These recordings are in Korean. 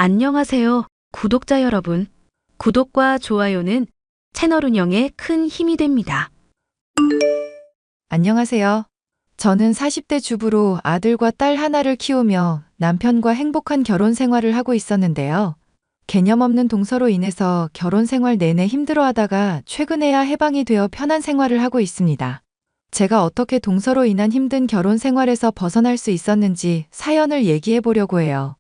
안녕하세요, 구독자 여러분. 구독과 좋아요는 채널 운영에 큰 힘이 됩니다. 안녕하세요. 저는 40대 주부로 아들과 딸 하나를 키우며 남편과 행복한 결혼 생활을 하고 있었는데요. 개념 없는 동서로 인해서 결혼 생활 내내 힘들어하다가 최근에야 해방이 되어 편한 생활을 하고 있습니다. 제가 어떻게 동서로 인한 힘든 결혼 생활에서 벗어날 수 있었는지 사연을 얘기해 보려고 해요.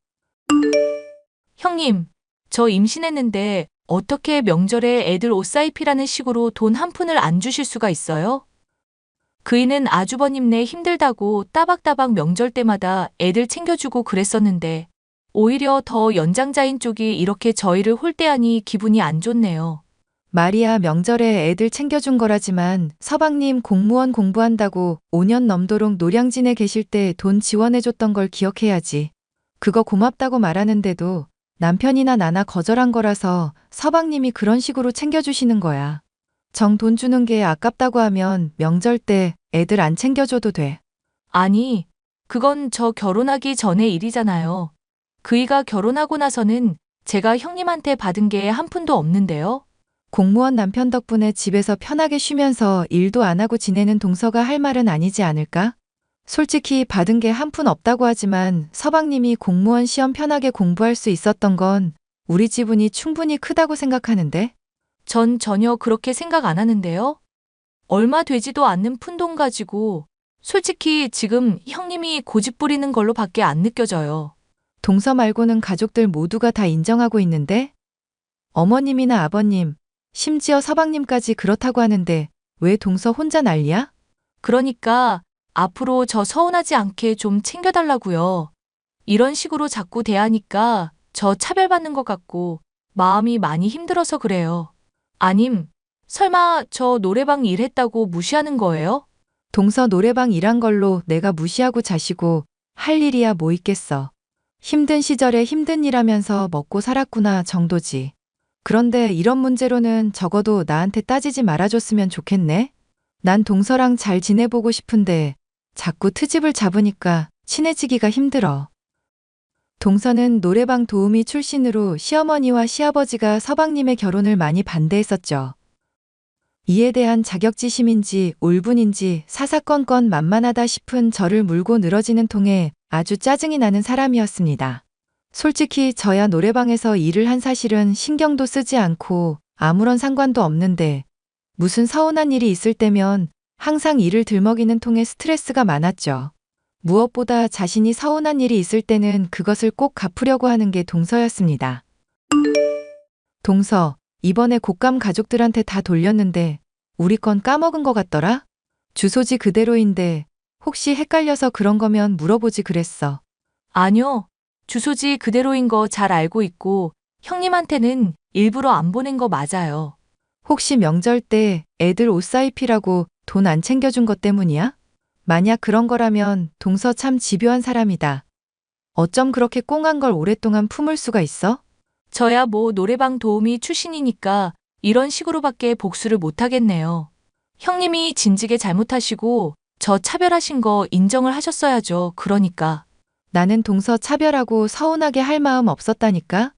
형님, 저 임신했는데 어떻게 명절에 애들 옷 사입히라는 식으로 돈 한 푼을 안 주실 수가 있어요? 그이는 아주버님네 힘들다고 따박따박 명절 때마다 애들 챙겨주고 그랬었는데 오히려 더 연장자인 쪽이 이렇게 저희를 홀대하니 기분이 안 좋네요. 말이야 명절에 애들 챙겨준 거라지만 서방님 공무원 공부한다고 5년 넘도록 노량진에 계실 때 돈 지원해줬던 걸 기억해야지. 그거 고맙다고 말하는데도 남편이나 나나 거절한 거라서 서방님이 그런 식으로 챙겨주시는 거야. 정 돈 주는 게 아깝다고 하면 명절 때 애들 안 챙겨줘도 돼. 아니, 그건 저 결혼하기 전의 일이잖아요. 그이가 결혼하고 나서는 제가 형님한테 받은 게 한 푼도 없는데요. 공무원 남편 덕분에 집에서 편하게 쉬면서 일도 안 하고 지내는 동서가 할 말은 아니지 않을까? 솔직히 받은 게 한 푼 없다고 하지만 서방님이 공무원 시험 편하게 공부할 수 있었던 건 우리 지분이 충분히 크다고 생각하는데? 전 전혀 그렇게 생각 안 하는데요. 얼마 되지도 않는 푼돈 가지고 솔직히 지금 형님이 고집 부리는 걸로 밖에 안 느껴져요. 동서 말고는 가족들 모두가 다 인정하고 있는데? 어머님이나 아버님, 심지어 서방님까지 그렇다고 하는데 왜 동서 혼자 난리야? 그러니까 앞으로 저 서운하지 않게 좀 챙겨달라고요. 이런 식으로 자꾸 대하니까 저 차별받는 것 같고 마음이 많이 힘들어서 그래요. 아님, 설마 저 노래방 일했다고 무시하는 거예요? 동서 노래방 일한 걸로 내가 무시하고 자시고 할 일이야 뭐 있겠어. 힘든 시절에 힘든 일 하면서 먹고 살았구나 정도지. 그런데 이런 문제로는 적어도 나한테 따지지 말아줬으면 좋겠네. 난 동서랑 잘 지내보고 싶은데 자꾸 트집을 잡으니까 친해지기가 힘들어. 동서는 노래방 도우미 출신으로 시어머니와 시아버지가 서방님의 결혼을 많이 반대했었죠. 이에 대한 자격지심인지 울분인지 사사건건 만만하다 싶은 저를 물고 늘어지는 통에 아주 짜증이 나는 사람이었습니다. 솔직히 저야 노래방에서 일을 한 사실은 신경도 쓰지 않고 아무런 상관도 없는데 무슨 서운한 일이 있을 때면 항상 일을 들먹이는 통에 스트레스가 많았죠. 무엇보다 자신이 서운한 일이 있을 때는 그것을 꼭 갚으려고 하는 게 동서였습니다. 동서, 이번에 곶감 가족들한테 다 돌렸는데 우리 건 까먹은 것 같더라? 주소지 그대로인데 혹시 헷갈려서 그런 거면 물어보지 그랬어. 아니요. 주소지 그대로인 거 잘 알고 있고 형님한테는 일부러 안 보낸 거 맞아요. 혹시 명절 때 애들 옷 사입히라고 돈 안 챙겨준 것 때문이야? 만약 그런 거라면 동서 참 집요한 사람이다. 어쩜 그렇게 꽁한 걸 오랫동안 품을 수가 있어? 저야 뭐 노래방 도우미 출신이니까 이런 식으로밖에 복수를 못 하겠네요. 형님이 진즉에 잘못하시고 저 차별하신 거 인정을 하셨어야죠. 그러니까. 나는 동서 차별하고 서운하게 할 마음 없었다니까?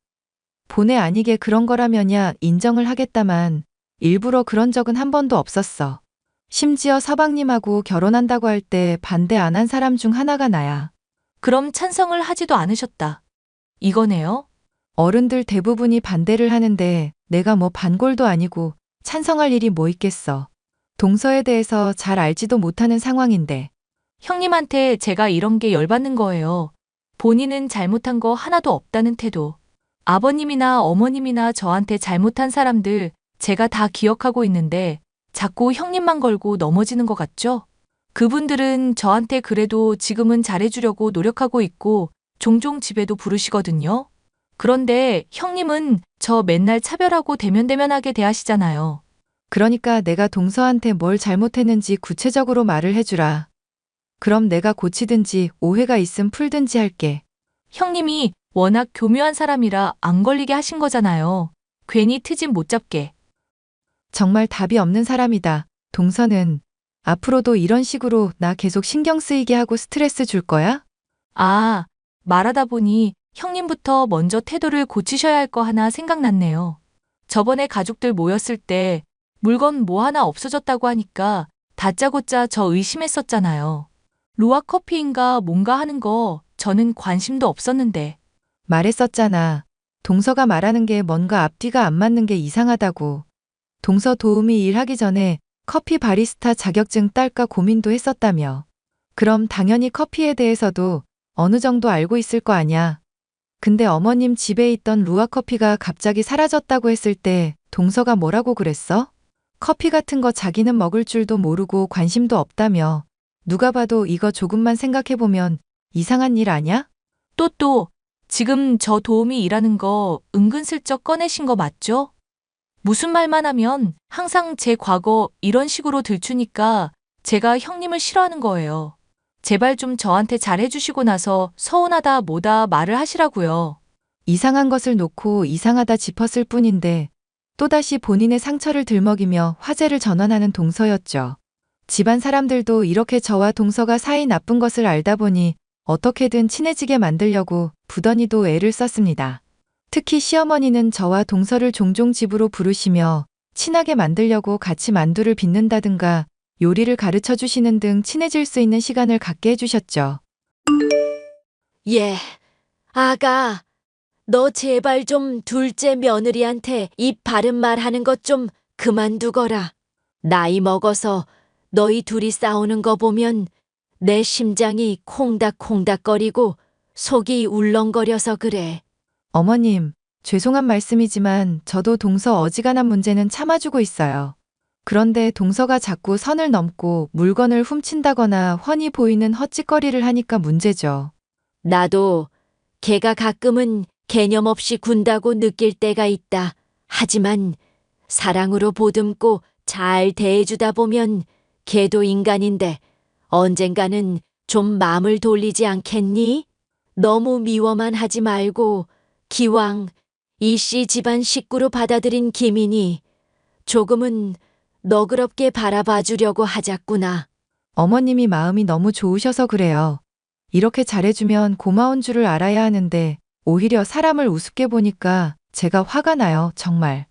본의 아니게 그런 거라면야 인정을 하겠다만 일부러 그런 적은 한 번도 없었어. 심지어 서방님하고 결혼한다고 할 때 반대 안 한 사람 중 하나가 나야. 그럼 찬성을 하지도 않으셨다. 이거네요? 어른들 대부분이 반대를 하는데 내가 뭐 반골도 아니고 찬성할 일이 뭐 있겠어. 동서에 대해서 잘 알지도 못하는 상황인데. 형님한테 제가 이런 게 열받는 거예요. 본인은 잘못한 거 하나도 없다는 태도. 아버님이나 어머님이나 저한테 잘못한 사람들 제가 다 기억하고 있는데 자꾸 형님만 걸고 넘어지는 것 같죠? 그분들은 저한테 그래도 지금은 잘해주려고 노력하고 있고 종종 집에도 부르시거든요. 그런데 형님은 저 맨날 차별하고 대면대면하게 대하시잖아요. 그러니까 내가 동서한테 뭘 잘못했는지 구체적으로 말을 해주라. 그럼 내가 고치든지 오해가 있음 풀든지 할게. 형님이 워낙 교묘한 사람이라 안 걸리게 하신 거잖아요. 괜히 트집 못 잡게. 정말 답이 없는 사람이다. 동서는 앞으로도 이런 식으로 나 계속 신경 쓰이게 하고 스트레스 줄 거야? 아, 말하다 보니 형님부터 먼저 태도를 고치셔야 할 거 하나 생각났네요. 저번에 가족들 모였을 때 물건 뭐 하나 없어졌다고 하니까 다짜고짜 저 의심했었잖아요. 루아 커피인가 뭔가 하는 거 저는 관심도 없었는데. 말했었잖아. 동서가 말하는 게 뭔가 앞뒤가 안 맞는 게 이상하다고. 동서 도우미 일하기 전에 커피 바리스타 자격증 딸까 고민도 했었다며. 그럼 당연히 커피에 대해서도 어느 정도 알고 있을 거 아냐. 근데 어머님 집에 있던 루아 커피가 갑자기 사라졌다고 했을 때 동서가 뭐라고 그랬어? 커피 같은 거 자기는 먹을 줄도 모르고 관심도 없다며. 누가 봐도 이거 조금만 생각해보면 이상한 일 아냐? 또, 지금 저 도우미 일하는 거 은근슬쩍 꺼내신 거 맞죠? 무슨 말만 하면 항상 제 과거 이런 식으로 들추니까 제가 형님을 싫어하는 거예요. 제발 좀 저한테 잘해주시고 나서 서운하다 뭐다 말을 하시라고요. 이상한 것을 놓고 이상하다 짚었을 뿐인데 또다시 본인의 상처를 들먹이며 화제를 전환하는 동서였죠. 집안 사람들도 이렇게 저와 동서가 사이 나쁜 것을 알다 보니 어떻게든 친해지게 만들려고 부더니도 애를 썼습니다. 특히 시어머니는 저와 동서를 종종 집으로 부르시며 친하게 만들려고 같이 만두를 빚는다든가 요리를 가르쳐 주시는 등 친해질 수 있는 시간을 갖게 해주셨죠. 예, 아가, 너 제발 좀 둘째 며느리한테 입 바른 말 하는 것 좀 그만두거라. 나이 먹어서 너희 둘이 싸우는 거 보면 내 심장이 콩닥콩닥거리고 속이 울렁거려서 그래. 어머님, 죄송한 말씀이지만 저도 동서 어지간한 문제는 참아주고 있어요. 그런데 동서가 자꾸 선을 넘고 물건을 훔친다거나 훤히 보이는 헛짓거리를 하니까 문제죠. 나도 걔가 가끔은 개념 없이 군다고 느낄 때가 있다. 하지만 사랑으로 보듬고 잘 대해주다 보면 걔도 인간인데 언젠가는 좀 마음을 돌리지 않겠니? 너무 미워만 하지 말고 기왕 이씨 집안 식구로 받아들인 김인이 조금은 너그럽게 바라봐 주려고 하자꾸나. 어머님이 마음이 너무 좋으셔서 그래요. 이렇게 잘해주면 고마운 줄을 알아야 하는데 오히려 사람을 우습게 보니까 제가 화가 나요, 정말.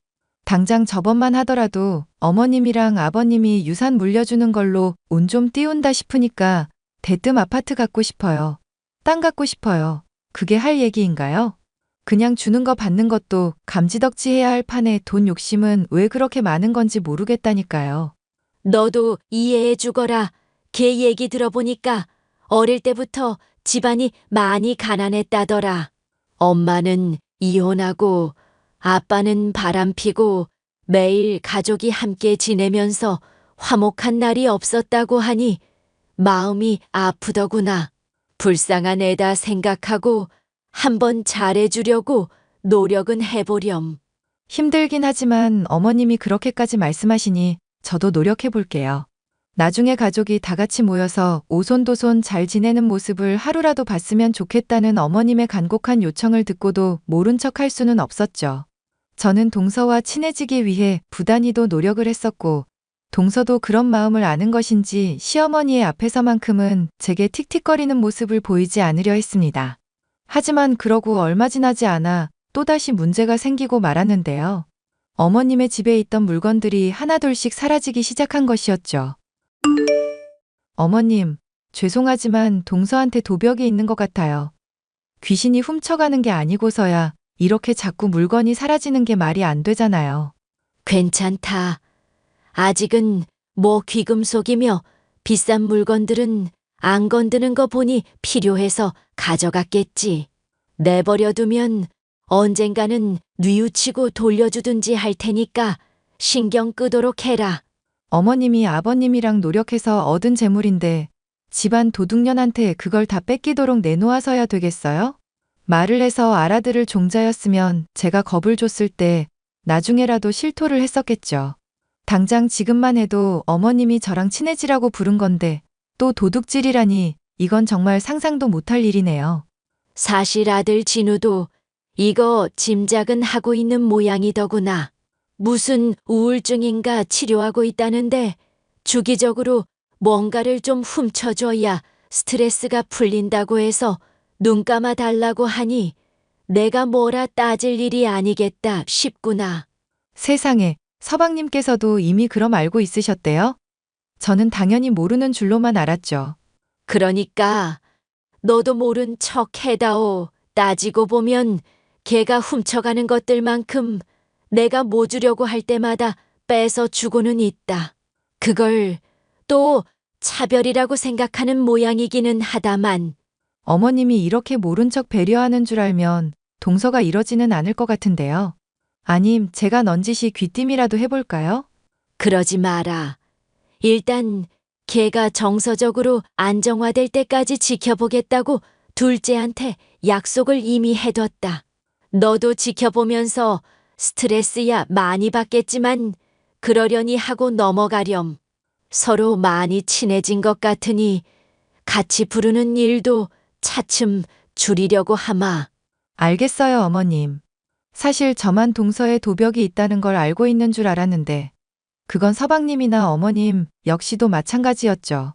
당장 저번만 하더라도 어머님이랑 아버님이 유산 물려주는 걸로 운 좀 띄운다 싶으니까 대뜸 아파트 갖고 싶어요. 땅 갖고 싶어요. 그게 할 얘기인가요? 그냥 주는 거 받는 것도 감지덕지 해야 할 판에 돈 욕심은 왜 그렇게 많은 건지 모르겠다니까요. 너도 이해해 주거라. 걔 얘기 들어보니까 어릴 때부터 집안이 많이 가난했다더라. 엄마는 이혼하고 아빠는 바람피고 매일 가족이 함께 지내면서 화목한 날이 없었다고 하니 마음이 아프더구나. 불쌍한 애다 생각하고 한번 잘해주려고 노력은 해보렴. 힘들긴 하지만 어머님이 그렇게까지 말씀하시니 저도 노력해 볼게요. 나중에 가족이 다 같이 모여서 오손도손 잘 지내는 모습을 하루라도 봤으면 좋겠다는 어머님의 간곡한 요청을 듣고도 모른 척 할 수는 없었죠. 저는 동서와 친해지기 위해 부단히도 노력을 했었고 동서도 그런 마음을 아는 것인지 시어머니의 앞에서만큼은 제게 틱틱거리는 모습을 보이지 않으려 했습니다. 하지만 그러고 얼마 지나지 않아 또다시 문제가 생기고 말았는데요. 어머님의 집에 있던 물건들이 하나둘씩 사라지기 시작한 것이었죠. 어머님, 죄송하지만 동서한테 도벽이 있는 것 같아요. 귀신이 훔쳐가는 게 아니고서야 이렇게 자꾸 물건이 사라지는 게 말이 안 되잖아요. 괜찮다. 아직은 뭐 귀금속이며 비싼 물건들은 안 건드는 거 보니 필요해서 가져갔겠지. 내버려두면 언젠가는 뉘우치고 돌려주든지 할 테니까 신경 끄도록 해라. 어머님이 아버님이랑 노력해서 얻은 재물인데 집안 도둑년한테 그걸 다 뺏기도록 내놓아서야 되겠어요? 말을 해서 알아들을 종자였으면 제가 겁을 줬을 때 나중에라도 실토를 했었겠죠. 당장 지금만 해도 어머님이 저랑 친해지라고 부른 건데 또 도둑질이라니 이건 정말 상상도 못할 일이네요. 사실 아들 진우도 이거 짐작은 하고 있는 모양이더구나. 무슨 우울증인가 치료하고 있다는데 주기적으로 뭔가를 좀 훔쳐줘야 스트레스가 풀린다고 해서 눈 감아 달라고 하니 내가 뭐라 따질 일이 아니겠다 싶구나. 세상에, 서방님께서도 이미 그럼 알고 있으셨대요? 저는 당연히 모르는 줄로만 알았죠. 그러니까 너도 모른 척 해다오. 따지고 보면 걔가 훔쳐가는 것들만큼 내가 뭐 주려고 할 때마다 뺏어 주고는 있다. 그걸 또 차별이라고 생각하는 모양이기는 하다만. 어머님이 이렇게 모른 척 배려하는 줄 알면 동서가 이러지는 않을 것 같은데요. 아님 제가 넌지시 귀띔이라도 해볼까요? 그러지 마라. 일단 걔가 정서적으로 안정화될 때까지 지켜보겠다고 둘째한테 약속을 이미 해뒀다. 너도 지켜보면서 스트레스야 많이 받겠지만 그러려니 하고 넘어가렴. 서로 많이 친해진 것 같으니 같이 부르는 일도 차츰 줄이려고 하마. 알겠어요, 어머님. 사실 저만 동서에 도벽이 있다는 걸 알고 있는 줄 알았는데 그건 서방님이나 어머님 역시도 마찬가지였죠.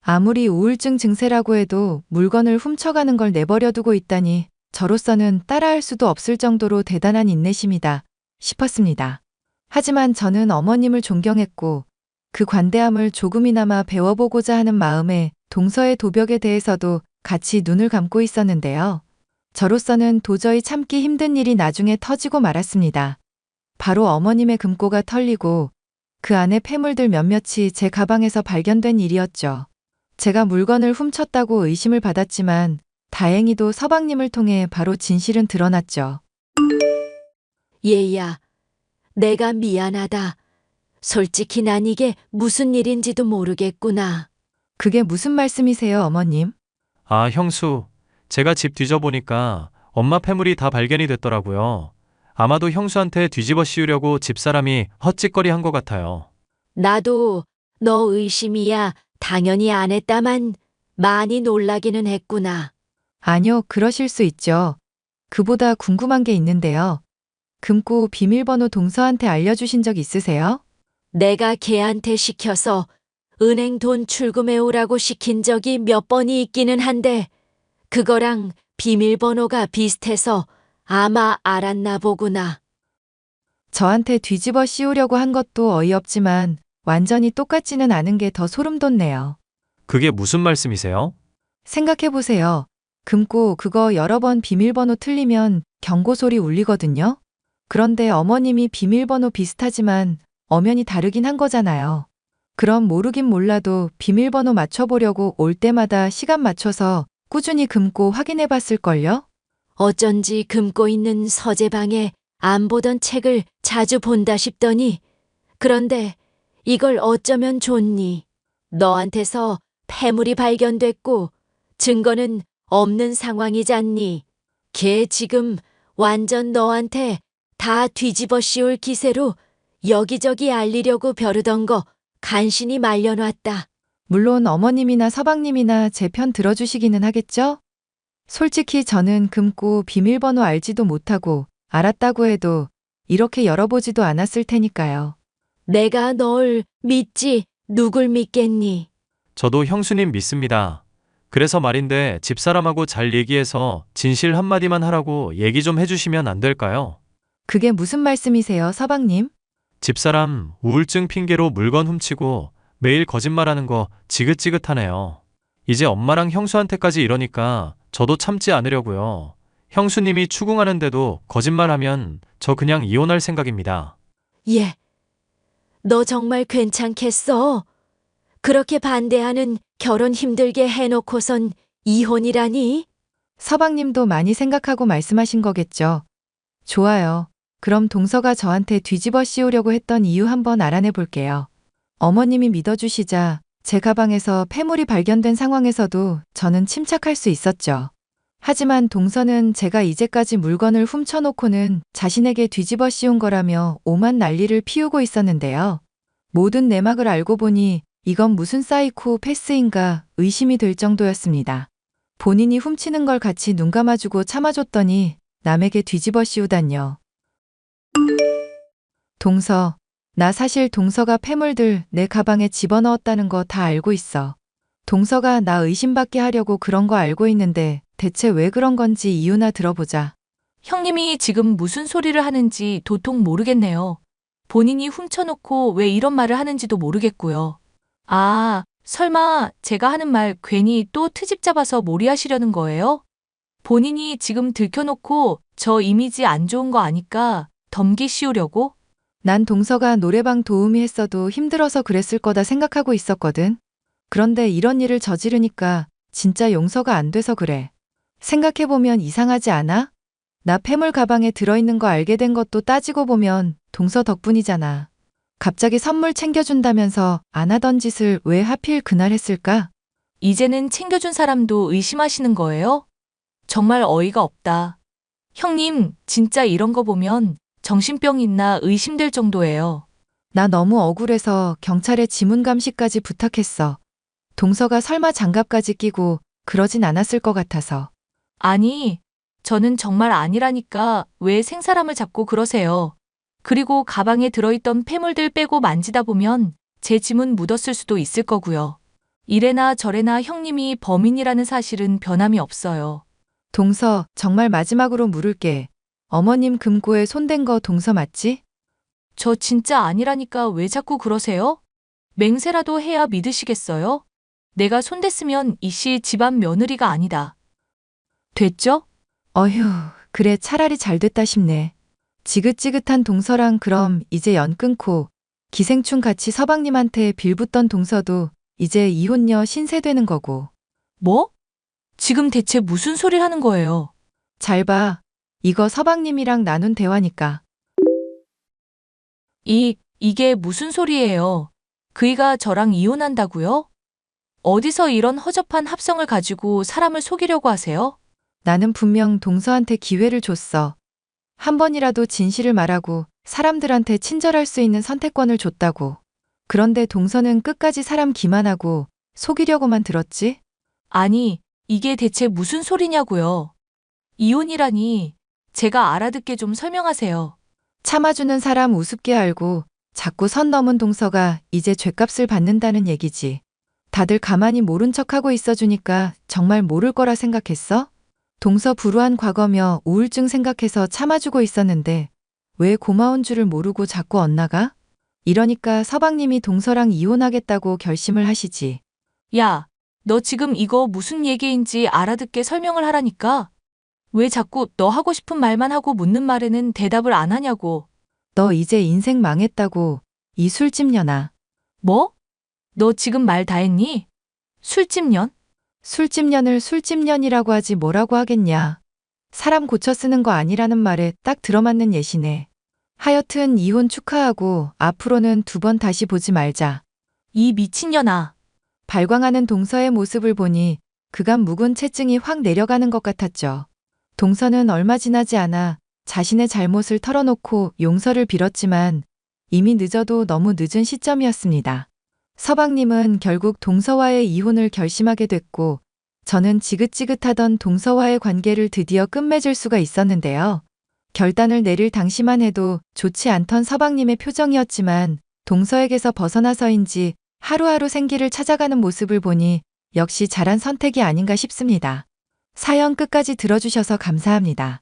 아무리 우울증 증세라고 해도 물건을 훔쳐가는 걸 내버려두고 있다니 저로서는 따라할 수도 없을 정도로 대단한 인내심이다 싶었습니다. 하지만 저는 어머님을 존경했고 그 관대함을 조금이나마 배워보고자 하는 마음에 동서의 도벽에 대해서도 같이 눈을 감고 있었는데요. 저로서는 도저히 참기 힘든 일이 나중에 터지고 말았습니다. 바로 어머님의 금고가 털리고 그 안에 폐물들 몇몇이 제 가방에서 발견된 일이었죠. 제가 물건을 훔쳤다고 의심을 받았지만 다행히도 서방님을 통해 바로 진실은 드러났죠. 얘야, 내가 미안하다. 솔직히 난 이게 무슨 일인지도 모르겠구나. 그게 무슨 말씀이세요, 어머님? 아, 형수. 제가 집 뒤져보니까 엄마 폐물이 다 발견이 됐더라고요. 아마도 형수한테 뒤집어 씌우려고 집사람이 헛짓거리 한 것 같아요. 나도 너 의심이야 당연히 안 했다만 많이 놀라기는 했구나. 아니요, 그러실 수 있죠. 그보다 궁금한 게 있는데요. 금고 비밀번호 동서한테 알려주신 적 있으세요? 내가 걔한테 시켜서 은행 돈 출금해 오라고 시킨 적이 몇 번이 있기는 한데 그거랑 비밀번호가 비슷해서 아마 알았나 보구나. 저한테 뒤집어 씌우려고 한 것도 어이없지만 완전히 똑같지는 않은 게 더 소름 돋네요. 그게 무슨 말씀이세요? 생각해보세요. 금고 그거 여러 번 비밀번호 틀리면 경고 소리 울리거든요. 그런데 어머님이 비밀번호 비슷하지만 엄연히 다르긴 한 거잖아요. 그럼 모르긴 몰라도 비밀번호 맞춰보려고 올 때마다 시간 맞춰서 꾸준히 금고 확인해 봤을걸요? 어쩐지 금고 있는 서재방에 안 보던 책을 자주 본다 싶더니 그런데 이걸 어쩌면 좋니? 너한테서 폐물이 발견됐고 증거는 없는 상황이잖니. 걔 지금 완전 너한테 다 뒤집어 씌울 기세로 여기저기 알리려고 벼르던 거 간신히 말려놨다. 물론 어머님이나 서방님이나 제 편 들어주시기는 하겠죠? 솔직히 저는 금고 비밀번호 알지도 못하고 알았다고 해도 이렇게 열어보지도 않았을 테니까요. 내가 널 믿지 누굴 믿겠니? 저도 형수님 믿습니다. 그래서 말인데 집사람하고 잘 얘기해서 진실 한마디만 하라고 얘기 좀 해주시면 안 될까요? 그게 무슨 말씀이세요, 서방님? 집사람 우울증 핑계로 물건 훔치고 매일 거짓말하는 거 지긋지긋하네요. 이제 엄마랑 형수한테까지 이러니까 저도 참지 않으려고요. 형수님이 추궁하는데도 거짓말하면 저 그냥 이혼할 생각입니다. 예. 너 정말 괜찮겠어? 그렇게 반대하는 결혼 힘들게 해놓고선 이혼이라니? 서방님도 많이 생각하고 말씀하신 거겠죠. 좋아요. 그럼 동서가 저한테 뒤집어 씌우려고 했던 이유 한번 알아내 볼게요. 어머님이 믿어주시자 제 가방에서 폐물이 발견된 상황에서도 저는 침착할 수 있었죠. 하지만 동서는 제가 이제까지 물건을 훔쳐놓고는 자신에게 뒤집어 씌운 거라며 오만 난리를 피우고 있었는데요. 모든 내막을 알고 보니 이건 무슨 사이코 패스인가 의심이 될 정도였습니다. 본인이 훔치는 걸 같이 눈 감아주고 참아줬더니 남에게 뒤집어 씌우다뇨. 동서, 나 사실 동서가 폐물들 내 가방에 집어넣었다는 거 다 알고 있어. 동서가 나 의심받게 하려고 그런 거 알고 있는데 대체 왜 그런 건지 이유나 들어보자. 형님이 지금 무슨 소리를 하는지 도통 모르겠네요. 본인이 훔쳐놓고 왜 이런 말을 하는지도 모르겠고요. 아, 설마 제가 하는 말 괜히 또 트집 잡아서 몰이하시려는 거예요? 본인이 지금 들켜놓고 저 이미지 안 좋은 거 아니까 덤기 씌우려고? 난 동서가 노래방 도우미 했어도 힘들어서 그랬을 거다 생각하고 있었거든. 그런데 이런 일을 저지르니까 진짜 용서가 안 돼서 그래. 생각해보면 이상하지 않아? 나 폐물 가방에 들어있는 거 알게 된 것도 따지고 보면 동서 덕분이잖아. 갑자기 선물 챙겨준다면서 안 하던 짓을 왜 하필 그날 했을까? 이제는 챙겨준 사람도 의심하시는 거예요? 정말 어이가 없다. 형님, 진짜 이런 거 보면 정신병 있나 의심될 정도예요. 나 너무 억울해서 경찰에 지문 감시까지 부탁했어. 동서가 설마 장갑까지 끼고 그러진 않았을 것 같아서. 아니, 저는 정말 아니라니까 왜 생사람을 잡고 그러세요. 그리고 가방에 들어있던 폐물들 빼고 만지다 보면 제 지문 묻었을 수도 있을 거고요. 이래나 저래나 형님이 범인이라는 사실은 변함이 없어요. 동서, 정말 마지막으로 물을게. 어머님 금고에 손댄 거 동서 맞지? 저 진짜 아니라니까 왜 자꾸 그러세요? 맹세라도 해야 믿으시겠어요? 내가 손댔으면 이씨 집안 며느리가 아니다. 됐죠? 어휴, 그래 차라리 잘 됐다 싶네. 지긋지긋한 동서랑 그럼 이제 연 끊고 기생충 같이 서방님한테 빌붙던 동서도 이제 이혼녀 신세되는 거고. 뭐? 지금 대체 무슨 소리를 하는 거예요? 잘 봐. 이거 서방님이랑 나눈 대화니까. 이게 무슨 소리예요? 그이가 저랑 이혼한다고요? 어디서 이런 허접한 합성을 가지고 사람을 속이려고 하세요? 나는 분명 동서한테 기회를 줬어. 한 번이라도 진실을 말하고 사람들한테 친절할 수 있는 선택권을 줬다고. 그런데 동서는 끝까지 사람 기만하고 속이려고만 들었지? 아니, 이게 대체 무슨 소리냐고요? 이혼이라니, 제가 알아듣게 좀 설명하세요. 참아주는 사람 우습게 알고 자꾸 선 넘은 동서가 이제 죗값을 받는다는 얘기지. 다들 가만히 모른 척하고 있어주니까 정말 모를 거라 생각했어? 동서 불우한 과거며 우울증 생각해서 참아주고 있었는데 왜 고마운 줄을 모르고 자꾸 엇나가? 이러니까 서방님이 동서랑 이혼하겠다고 결심을 하시지. 야, 너 지금 이거 무슨 얘기인지 알아듣게 설명을 하라니까? 왜 자꾸 너 하고 싶은 말만 하고 묻는 말에는 대답을 안 하냐고. 너 이제 인생 망했다고. 이 술집년아. 뭐? 너 지금 말 다 했니? 술집년? 술집년을 술집년이라고 하지 뭐라고 하겠냐. 사람 고쳐 쓰는 거 아니라는 말에 딱 들어맞는 예시네. 하여튼 이혼 축하하고 앞으로는 두 번 다시 보지 말자. 이 미친년아. 발광하는 동서의 모습을 보니 그간 묵은 채증이 확 내려가는 것 같았죠. 동서는 얼마 지나지 않아 자신의 잘못을 털어놓고 용서를 빌었지만 이미 늦어도 너무 늦은 시점이었습니다. 서방님은 결국 동서와의 이혼을 결심하게 됐고 저는 지긋지긋하던 동서와의 관계를 드디어 끝맺을 수가 있었는데요. 결단을 내릴 당시만 해도 좋지 않던 서방님의 표정이었지만 동서에게서 벗어나서인지 하루하루 생기를 찾아가는 모습을 보니 역시 잘한 선택이 아닌가 싶습니다. 사연 끝까지 들어주셔서 감사합니다.